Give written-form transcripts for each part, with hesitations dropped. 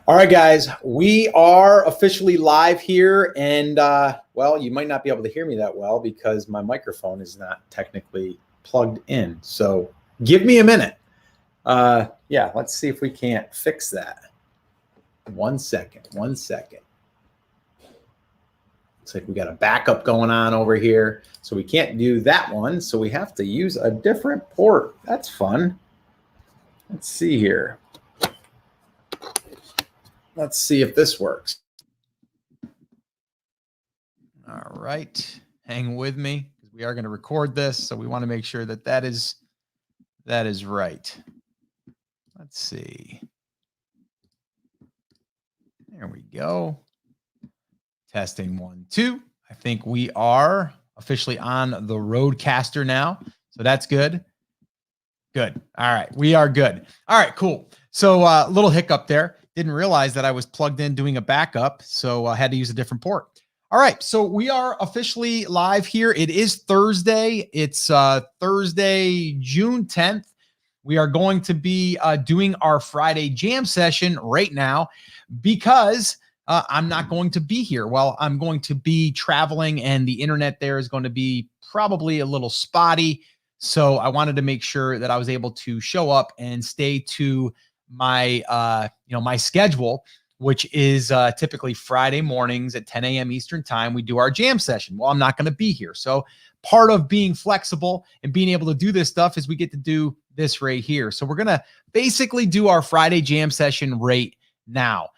All right, guys, we are officially live here, and well, you might not be able to hear me that well because my microphone is not technically plugged in. So give me a minute. Yeah, let's see if we can't fix that. 1 second, 1 second. Looks like we got a backup going on over here, so we can't do that one. So we have to use a different port. That's fun. Let's see here. Let's see if this works. All right. Hang with me because we are going to record this. So we want to make sure that that is right. Let's see. There we go. Testing 1, 2. I think we are officially on the Rodecaster now. So that's good. Good. All right. We are good. All right, cool. So a little hiccup there. Didn't realize that I was plugged in doing a backup. So I had to use a different port. All right. So we are officially live here. It is Thursday. It's Thursday, June 10th. We are going to be doing our Friday jam session right now because I'm not going to be here. Well, I'm going to be traveling and the internet there is going to be probably a little spotty. So I wanted to make sure that I was able to show up and stay to my, my schedule, which is typically Friday mornings at 10 a.m. Eastern time. We do our jam session. Well, I'm not going to be here. So part of being flexible and being able to do this stuff is we get to do this right here. So we're going to basically do our Friday jam session right now.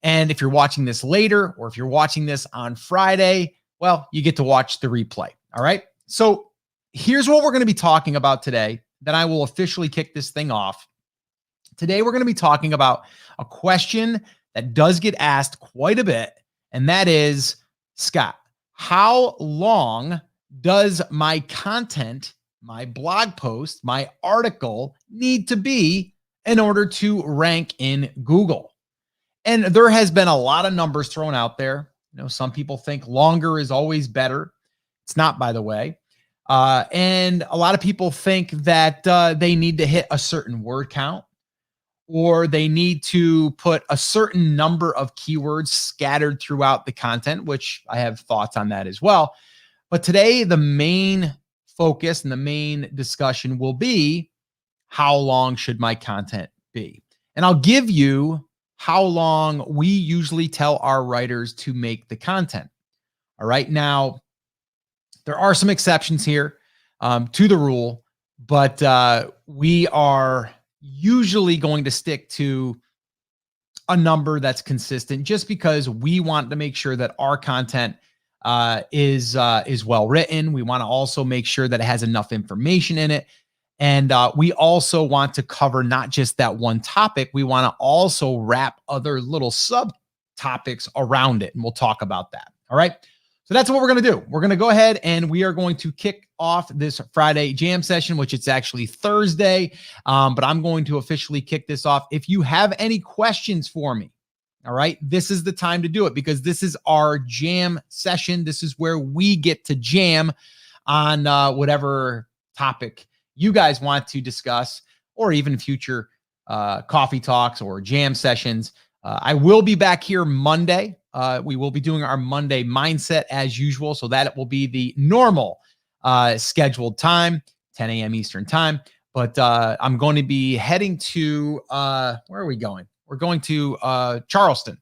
And if you're watching this later, or if you're watching this on Friday, well, you get to watch the replay. All right. So here's what we're going to be talking about today. Then I will officially kick this thing off. Today, we're going to be talking about a question that does get asked quite a bit. And that is, Scott, how long does my content, my blog post, my article need to be in order to rank in Google? And there has been a lot of numbers thrown out there. Some people think longer is always better. It's not, by the way. And a lot of people think that they need to hit a certain word count, or they need to put a certain number of keywords scattered throughout the content, which I have thoughts on that as well. But today, the main focus and the main discussion will be, how long should my content be? And I'll give you how long we usually tell our writers to make the content. All right. Now, there are some exceptions here to the rule, but we are usually going to stick to a number that's consistent just because we want to make sure that our content is well written. We want to also make sure that it has enough information in it. And we also want to cover not just that one topic. We want to also wrap other little subtopics around it. And we'll talk about that. All right. So that's what we're going to do. We're going to go ahead and we are going to kick off this Friday jam session, which it's actually Thursday. But I'm going to officially kick this off. If you have any questions for me, all right, this is the time to do it because this is our jam session. This is where we get to jam on whatever topic you guys want to discuss, or even future coffee talks or jam sessions. I will be back here Monday. We will be doing our Monday mindset as usual. So that will be the normal scheduled time, 10 a.m. Eastern time. But I'm going to be heading to, where are we going? We're going to Charleston,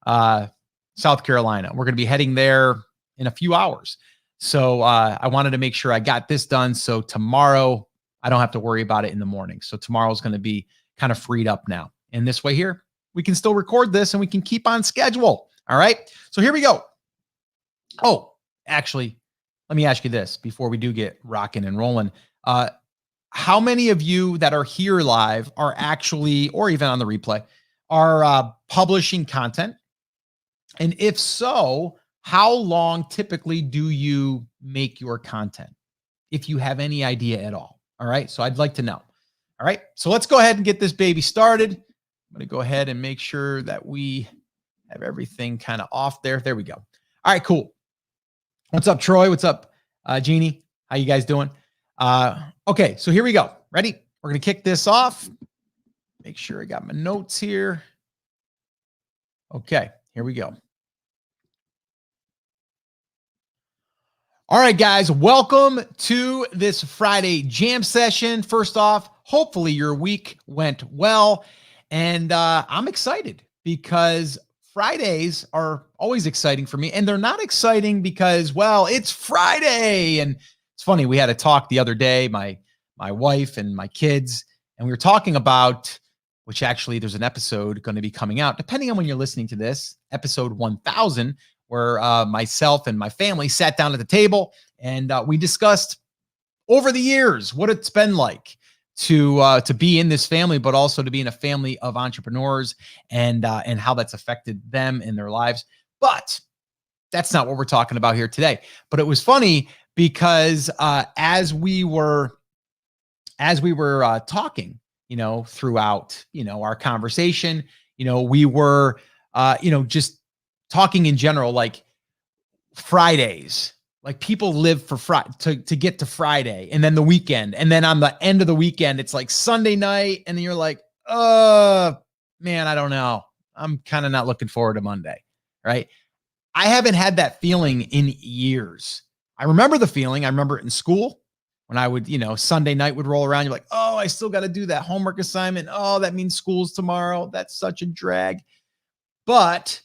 South Carolina. We're going to be heading there in a few hours. So I wanted to make sure I got this done. So tomorrow, I don't have to worry about it in the morning. So tomorrow's going to be kind of freed up now. And this way here, we can still record this and we can keep on schedule. All right. So here we go. Oh, actually, let me ask you this before we do get rocking and rolling. How many of you that are here live are actually, or even on the replay, are publishing content? And if so, how long typically do you make your content? If you have any idea at all. All right. So I'd like to know. All right. So let's go ahead and get this baby started. I'm going to go ahead and make sure that we have everything kind of off there. There we go. All right, cool. What's up, Troy? What's up, Jeannie? How you guys doing? Okay, so here we go. Ready? We're going to kick this off. Make sure I got my notes here. Okay, here we go. All right, guys, welcome to this Friday jam session. First off, hopefully your week went well. And I'm excited because Fridays are always exciting for me. And they're not exciting because, well, it's Friday. And it's funny, we had a talk the other day, my wife and my kids, and we were talking about, which actually there's an episode going to be coming out, depending on when you're listening to this, episode 1000, where myself and my family sat down at the table and we discussed over the years what it's been like to be in this family, but also to be in a family of entrepreneurs and how that's affected them in their lives. But that's not what we're talking about here today. But it was funny because as we were talking, throughout our conversation, we were just talking in general, like Fridays, like people live for Friday to get to Friday and then the weekend. And then on the end of the weekend, it's like Sunday night. And then you're like, man, I don't know. I'm kind of not looking forward to Monday. Right. I haven't had that feeling in years. I remember the feeling. I remember it in school when I would, Sunday night would roll around. You're like, oh, I still got to do that homework assignment. Oh, that means school's tomorrow. That's such a drag. But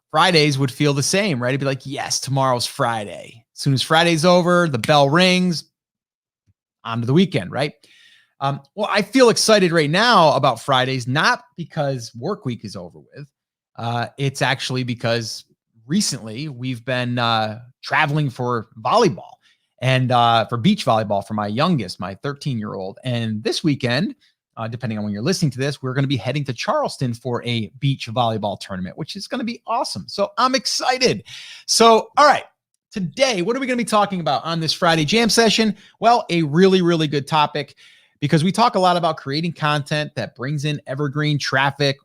Fridays would feel the same, right? It'd be like, yes, tomorrow's Friday. As soon as Friday's over, the bell rings, on to the weekend, right? Well, I feel excited right now about Fridays, not because work week is over with. It's actually because recently we've been traveling for volleyball and for beach volleyball for my youngest, my 13-year-old. And this weekend, depending on when you're listening to this, we're going to be heading to Charleston for a beach volleyball tournament, which is going to be awesome. So I'm excited. So, all right, today, what are we going to be talking about on this Friday jam session? Well, a really, really good topic because we talk a lot about creating content that brings in evergreen traffic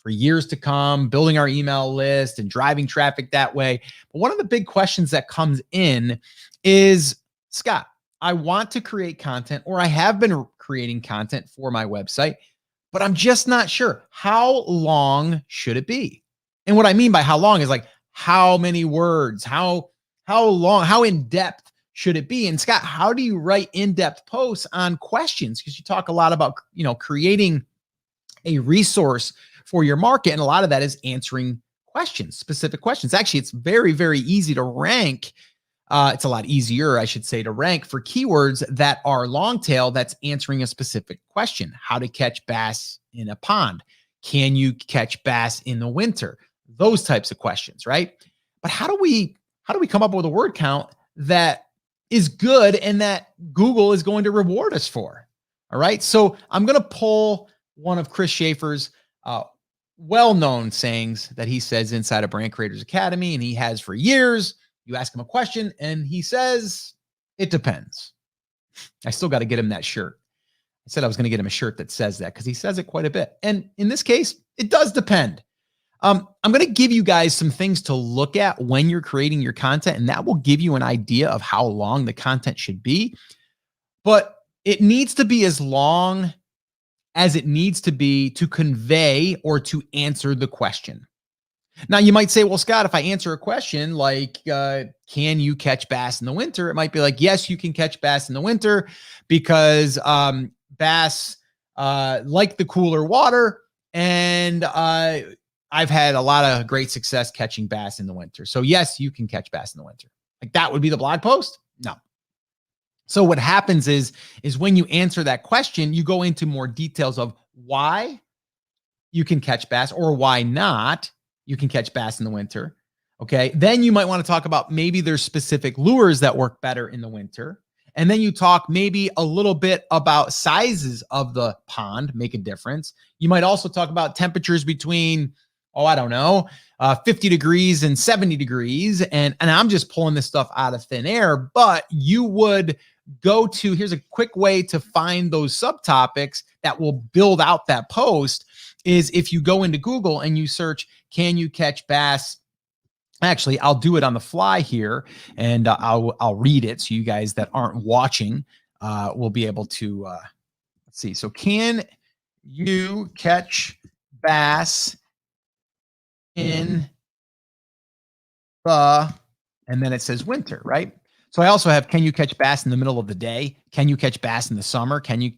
for years to come, building our email list and driving traffic that way. But one of the big questions that comes in is, Scott, I want to create content, or I have been creating content for my website, but I'm just not sure. How long should it be? And what I mean by how long is like, how many words, how long, how in depth should it be? And Scott, how do you write in-depth posts on questions? Because you talk a lot about, creating a resource for your market. And a lot of that is answering questions, specific questions. Actually, it's very, very easy to rank. It's a lot easier, I should say, to rank for keywords that are long tail that's answering a specific question. How to catch bass in a pond. Can you catch bass in the winter? Those types of questions, right? But how do we come up with a word count that is good and that Google is going to reward us for? All right. So I'm going to pull one of Chris Schaefer's well-known sayings that he says inside of Brand Creators Academy, and he has for years. You ask him a question and he says, it depends. I still got to get him that shirt. I said I was going to get him a shirt that says that because he says it quite a bit. And in this case, it does depend. I'm going to give you guys some things to look at when you're creating your content, and that will give you an idea of how long the content should be. But it needs to be as long as it needs to be to convey or to answer the question. Now, you might say, well, Scott, if I answer a question like, can you catch bass in the winter? It might be like, yes, you can catch bass in the winter because bass like the cooler water. And I've had a lot of great success catching bass in the winter. So yes, you can catch bass in the winter. Like that would be the blog post? No. So what happens is when you answer that question, you go into more details of why you can catch bass or why not you can catch bass in the winter. Okay. Then you might want to talk about maybe there's specific lures that work better in the winter. And then you talk maybe a little bit about sizes of the pond make a difference. You might also talk about temperatures between, 50 degrees and 70 degrees. And I'm just pulling this stuff out of thin air, but you would go to, here's a quick way to find those subtopics that will build out that post is if you go into Google and you search, can you catch bass? Actually, I'll do it on the fly here and I'll read it. So you guys that aren't watching will be able to, let's see. So can you catch bass in the, and then it says winter, right? So I also have, can you catch bass in the middle of the day? Can you catch bass in the summer? Can you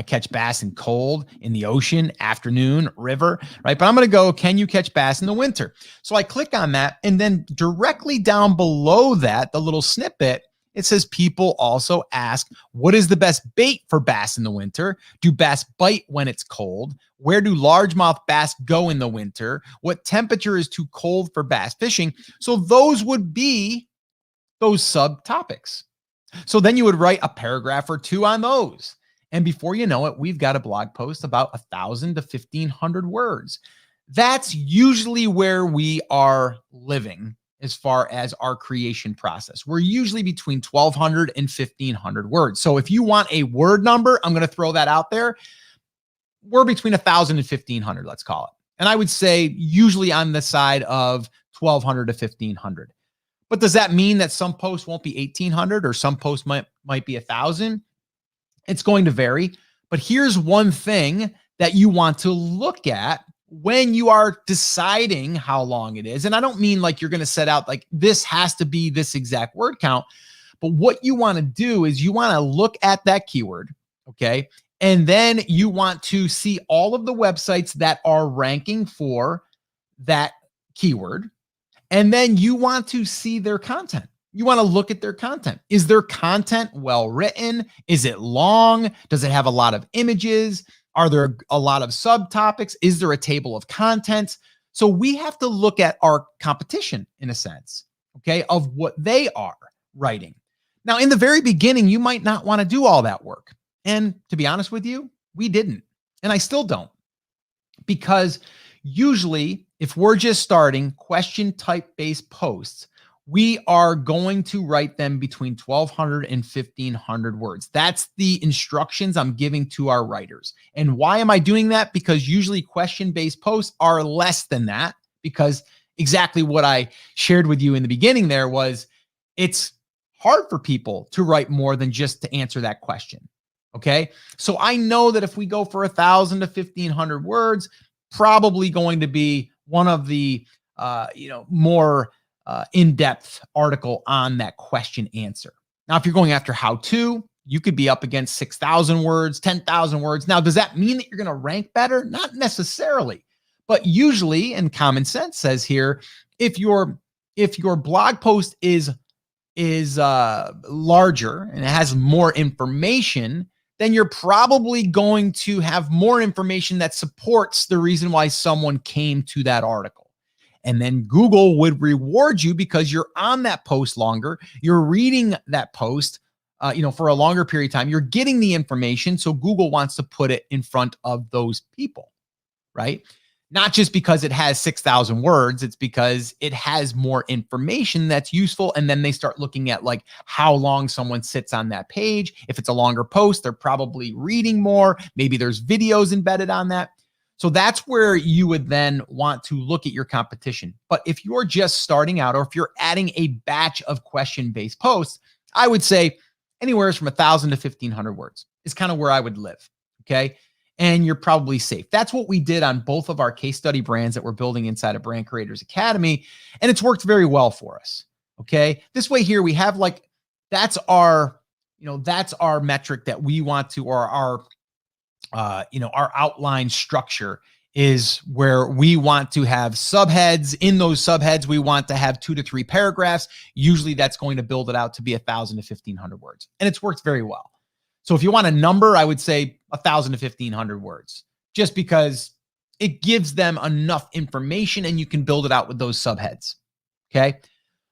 catch bass in cold, in the ocean, afternoon, river, right? But I'm going to go, can you catch bass in the winter? So I click on that, and then directly down below that, the little snippet, it says people also ask, what is the best bait for bass in the winter? Do bass bite when it's cold? Where do largemouth bass go in the winter? What temperature is too cold for bass fishing? So those would be those subtopics. So then you would write a paragraph or two on those. And before you know it, we've got a blog post about 1,000 to 1,500 words. That's usually where we are living as far as our creation process. We're usually between 1,200 and 1,500 words. So if you want a word number, I'm going to throw that out there. We're between 1,000 and 1,500, let's call it. And I would say usually on the side of 1,200 to 1,500. But does that mean that some posts won't be 1,800 or some posts might be 1,000? It's going to vary. But here's one thing that you want to look at when you are deciding how long it is. And I don't mean like you're going to set out like this has to be this exact word count. But what you want to do is you want to look at that keyword, okay? And then you want to see all of the websites that are ranking for that keyword. And then you want to see their content. You want to look at their content. Is their content well written? Is it long? Does it have a lot of images? Are there a lot of subtopics? Is there a table of contents? So we have to look at our competition in a sense, okay, of what they are writing. Now, in the very beginning, you might not want to do all that work. And to be honest with you, we didn't. And I still don't. Because usually, if we're just starting question type based posts, we are going to write them between 1,200 and 1,500 words. That's the instructions I'm giving to our writers. And why am I doing that? Because usually question-based posts are less than that, because exactly what I shared with you in the beginning there was it's hard for people to write more than just to answer that question. Okay. So I know that if we go for 1,000 to 1,500 words, probably going to be one of the, more in-depth article on that question answer. Now, if you're going after how to, you could be up against 6,000 words, 10,000 words. Now, does that mean that you're going to rank better? Not necessarily, but usually, and common sense says here, if your blog post is larger and it has more information, then you're probably going to have more information that supports the reason why someone came to that article. And then Google would reward you because you're on that post longer. You're reading that post, for a longer period of time. You're getting the information. So Google wants to put it in front of those people, right? Not just because it has 6,000 words. It's because it has more information that's useful. And then they start looking at like how long someone sits on that page. If it's a longer post, they're probably reading more. Maybe there's videos embedded on that. So that's where you would then want to look at your competition. But if you're just starting out, or if you're adding a batch of question-based posts, I would say anywhere from 1,000 to 1,500 words is kind of where I would live, okay? And you're probably safe. That's what we did on both of our case study brands that we're building inside of Brand Creators Academy, and it's worked very well for us, okay? This way here, we have like, that's our metric that we want to, or our outline structure is where we want to have subheads. In those subheads, we want to have 2 to 3 paragraphs. Usually that's going to build it out to be 1,000 to 1,500 words. And it's worked very well. So if you want a number, I would say 1,000 to 1,500 words, just because it gives them enough information and you can build it out with those subheads. Okay.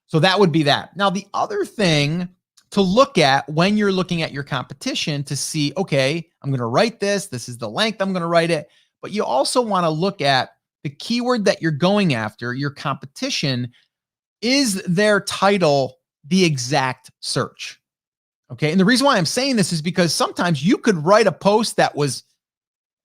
So that would be that. Now, the other thing to look at when you're looking at your competition to see, okay, I'm going to write this. This is the length I'm going to write it. But you also want to look at the keyword that you're going after, your competition. Is their title the exact search? Okay. And the reason why I'm saying this is because sometimes you could write a post that was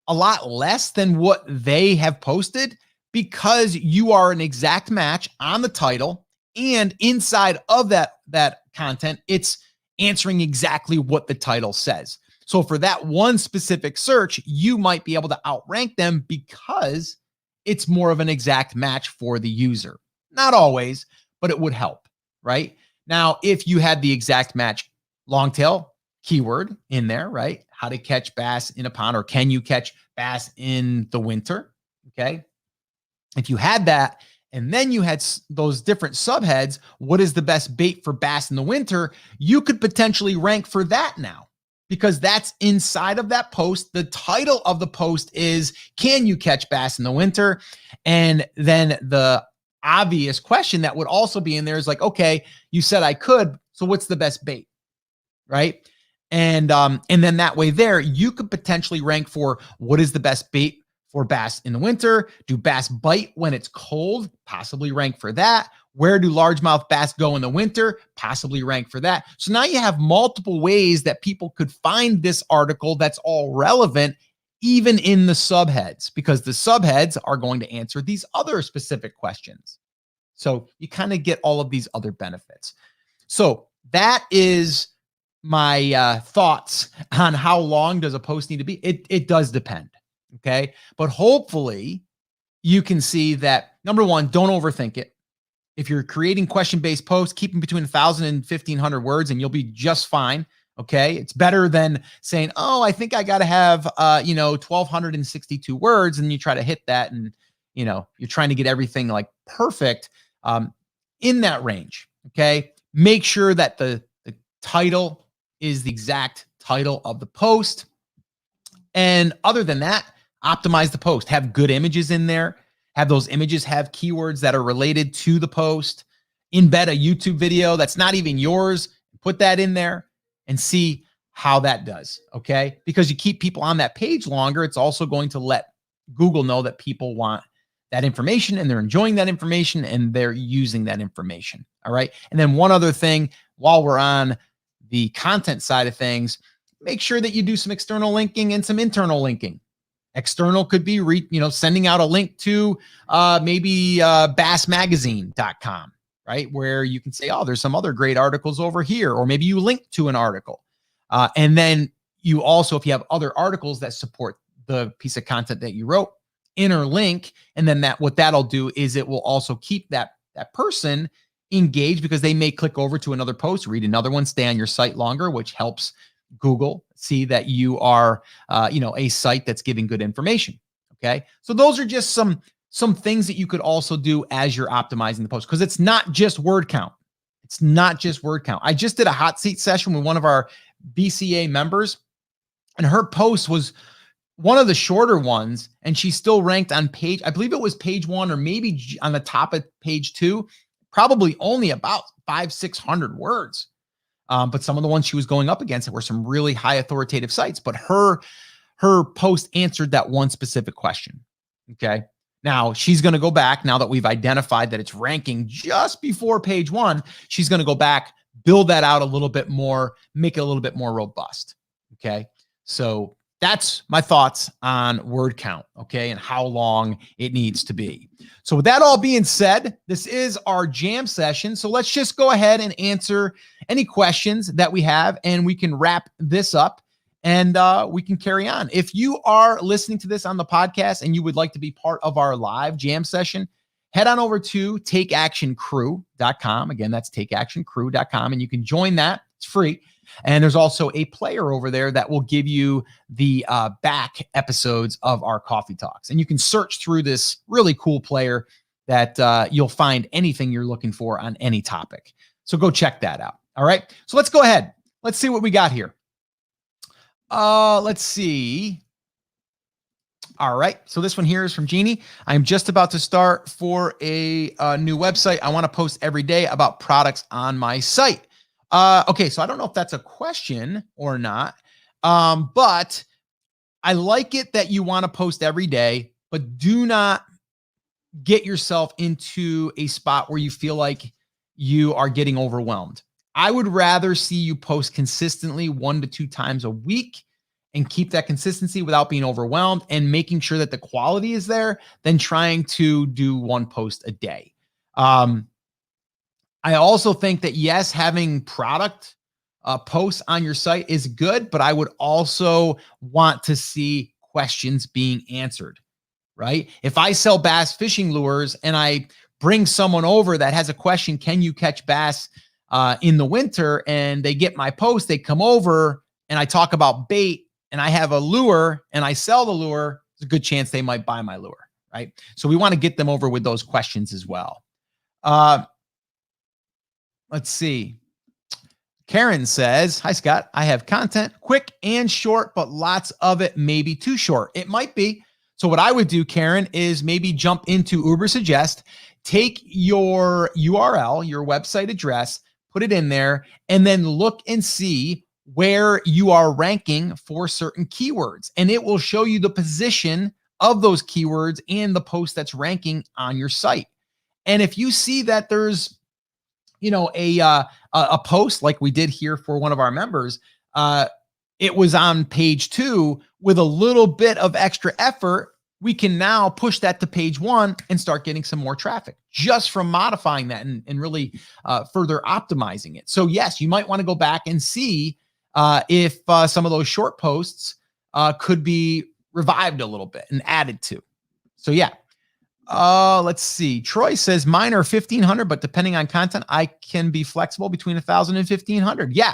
a lot less than what they have posted because you are an exact match on the title, and inside of that content, it's answering exactly what the title says. So for that one specific search, you might be able to outrank them because it's more of an exact match for the user. Not always, but it would help, right? Now, if you had the exact match long tail keyword in there, right? How to catch bass in a pond, or can you catch bass in the winter? Okay. If you had that, and then you had those different subheads, what is the best bait for bass in the winter? You could potentially rank for that now, because that's inside of that post. The title of the post is, can you catch bass in the winter? And then the obvious question that would also be in there is like, okay, you said I could, so what's the best bait? Right? And then that way there, you could potentially rank for what is the best bait for bass in the winter. Do bass bite when it's cold? Possibly rank for that. Where do largemouth bass go in the winter? Possibly rank for that. So now you have multiple ways that people could find this article that's all relevant, even in the subheads, because the subheads are going to answer these other specific questions. So you kind of get all of these other benefits. So that is my thoughts on how long does a post need to be. It does depend. Okay. But hopefully you can see that, number one, don't overthink it. If you're creating question-based posts, keep them between 1,000 and 1,500 words and you'll be just fine. Okay. It's better than saying, oh, I think I got to have, 1,262 words, and you try to hit that, and, you're trying to get everything like perfect in that range. Okay. Make sure that the title is the exact title of the post. And other than that, optimize the post. Have good images in there. Have those images have keywords that are related to the post. Embed a YouTube video that's not even yours. Put that in there and see how that does, okay? Because you keep people on that page longer, it's also going to let Google know that people want that information and they're enjoying that information and they're using that information, all right? And then one other thing, while we're on the content side of things, make sure that you do some external linking and some internal linking. External could be, sending out a link to maybe bassmagazine.com, right? Where you can say, oh, there's some other great articles over here, or maybe you link to an article. And then you also, if you have other articles that support the piece of content that you wrote, interlink. And then what that'll do is it will also keep that person engaged, because they may click over to another post, read another one, stay on your site longer, which helps Google see that you are, a site that's giving good information. Okay. So those are just some things that you could also do as you're optimizing the post, because it's not just word count. It's not just word count. I just did a hot seat session with one of our BCA members, and her post was one of the shorter ones, and she still ranked on page, I believe it was page 1, or maybe on the top of page 2, probably only about 500-600 words. But some of the ones she was going up against were some really high authoritative sites, but her post answered that one specific question. Okay. Now she's going to go back, now that we've identified that it's ranking just before page 1, she's going to go back, build that out a little bit more, make it a little bit more robust. Okay. So that's my thoughts on word count, okay, and how long it needs to be. So with that all being said, this is our jam session. So let's just go ahead and answer any questions that we have, and we can wrap this up, and we can carry on. If you are listening to this on the podcast and you would like to be part of our live jam session, head on over to takeactioncrew.com. Again, that's takeactioncrew.com, and you can join that. It's free. And there's also a player over there that will give you the back episodes of our coffee talks. And you can search through this really cool player that you'll find anything you're looking for on any topic. So go check that out. All right. So let's go ahead. Let's see what we got here. Let's see. All right. So this one here is from Jeannie. I'm just about to start for a new website. I want to post every day about products on my site. Okay, so I don't know if that's a question or not, but I like it that you want to post every day, but do not get yourself into a spot where you feel like you are getting overwhelmed. I would rather see you post consistently 1 to 2 times a week and keep that consistency without being overwhelmed and making sure that the quality is there than trying to do 1 post a day. I also think that, yes, having product posts on your site is good, but I would also want to see questions being answered. right? If I sell bass fishing lures and I bring someone over that has a question, can you catch bass in the winter? And they get my post, they come over and I talk about bait and I have a lure and I sell the lure, there's a good chance they might buy my lure, right? So we want to get them over with those questions as well. Let's see. Karen says, hi, Scott. I have content, quick and short, but lots of it may be too short. It might be. So what I would do, Karen, is maybe jump into Ubersuggest, take your URL, your website address, put it in there, and then look and see where you are ranking for certain keywords. And it will show you the position of those keywords and the post that's ranking on your site. And if you see that there's, you know, a post like we did here for one of our members, it was on page 2 with a little bit of extra effort, we can now push that to page 1 and start getting some more traffic just from modifying that and really further optimizing it. So yes, you might want to go back and see if some of those short posts could be revived a little bit and added to. So yeah. Let's see. Troy says mine are 1,500, but depending on content, I can be flexible between 1,000 and 1,500. Yeah.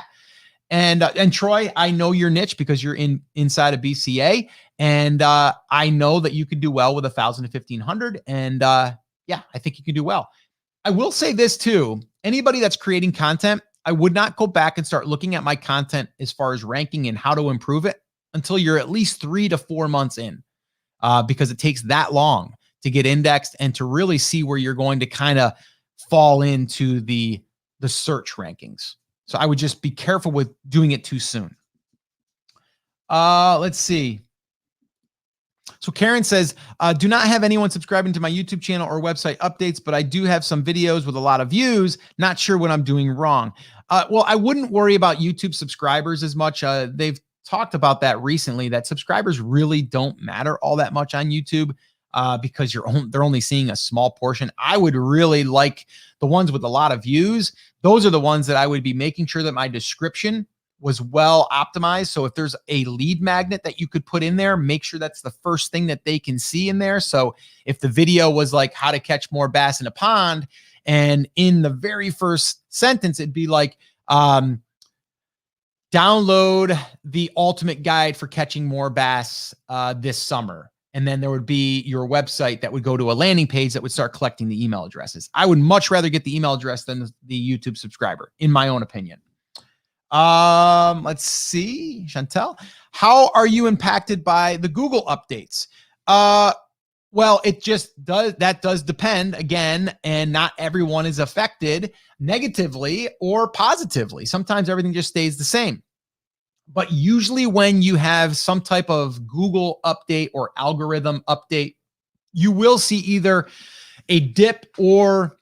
And Troy, I know your niche because you're inside of BCA, and I know that you could do well with 1,000 to 1,500. And yeah, I think you can do well. I will say this too. Anybody that's creating content, I would not go back and start looking at my content as far as ranking and how to improve it until you're at least 3 to 4 months in, because it takes that long to get indexed and to really see where you're going to kind of fall into the search rankings. So I would just be careful with doing it too soon. Let's see. So Karen says, do not have anyone subscribing to my YouTube channel or website updates, but I do have some videos with a lot of views. Not sure what I'm doing wrong. Well, I wouldn't worry about YouTube subscribers as much. They've talked about that recently, that subscribers really don't matter all that much on YouTube. Because they're only seeing a small portion. I would really like the ones with a lot of views. Those are the ones that I would be making sure that my description was well optimized. So if there's a lead magnet that you could put in there, make sure that's the first thing that they can see in there. So if the video was like how to catch more bass in a pond, and in the very first sentence, it'd be like, download the ultimate guide for catching more bass this summer. And then there would be your website that would go to a landing page that would start collecting the email addresses. I would much rather get the email address than the YouTube subscriber, in my own opinion. Let's see, Chantel, how are you impacted by the Google updates? Well, it just does, that does depend again, and not everyone is affected negatively or positively. Sometimes everything just stays the same. But usually when you have some type of Google update or algorithm update, you will see either a dip or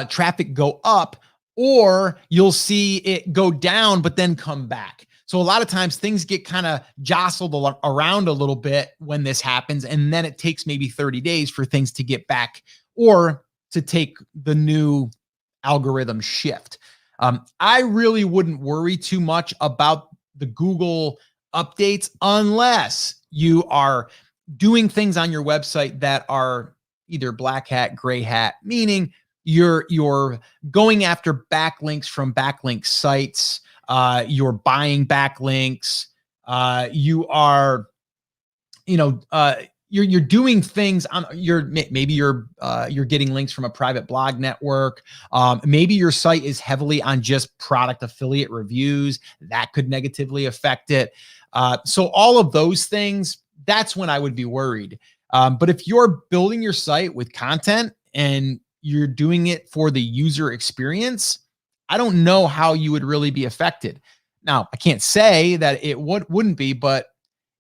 traffic go up, or you'll see it go down, but then come back. So a lot of times things get kind of jostled around a little bit when this happens. And then it takes maybe 30 days for things to get back or to take the new algorithm shift. I really wouldn't worry too much about the Google updates unless you are doing things on your website that are either black hat, gray hat, meaning you're going after backlinks from backlink sites, you're buying backlinks, you are, you're doing things on maybe you're getting links from a private blog network. Maybe your site is heavily on just product affiliate reviews that could negatively affect it. So all of those things, that's when I would be worried. But if you're building your site with content and you're doing it for the user experience, I don't know how you would really be affected. Now, I can't say that it wouldn't be, but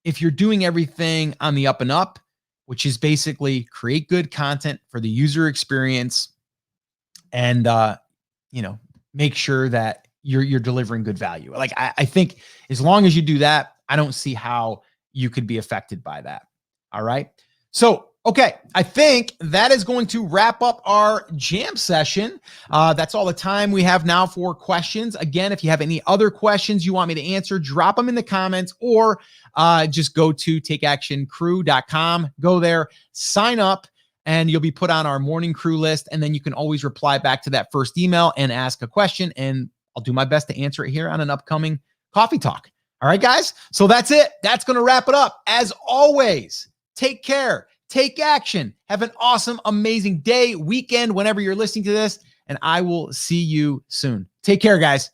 if you're doing everything on the up and up, which is basically create good content for the user experience and, make sure that you're delivering good value. Like, I think as long as you do that, I don't see how you could be affected by that. All right. So Okay, I think that is going to wrap up our jam session. That's all the time we have now for questions. Again, if you have any other questions you want me to answer, drop them in the comments or just go to takeactioncrew.com. Go there, sign up, and you'll be put on our morning crew list. And then you can always reply back to that first email and ask a question. And I'll do my best to answer it here on an upcoming coffee talk. All right, guys. So that's it. That's going to wrap it up. As always, take care. Take action. Have an awesome, amazing day, weekend, whenever you're listening to this, and I will see you soon. Take care, guys.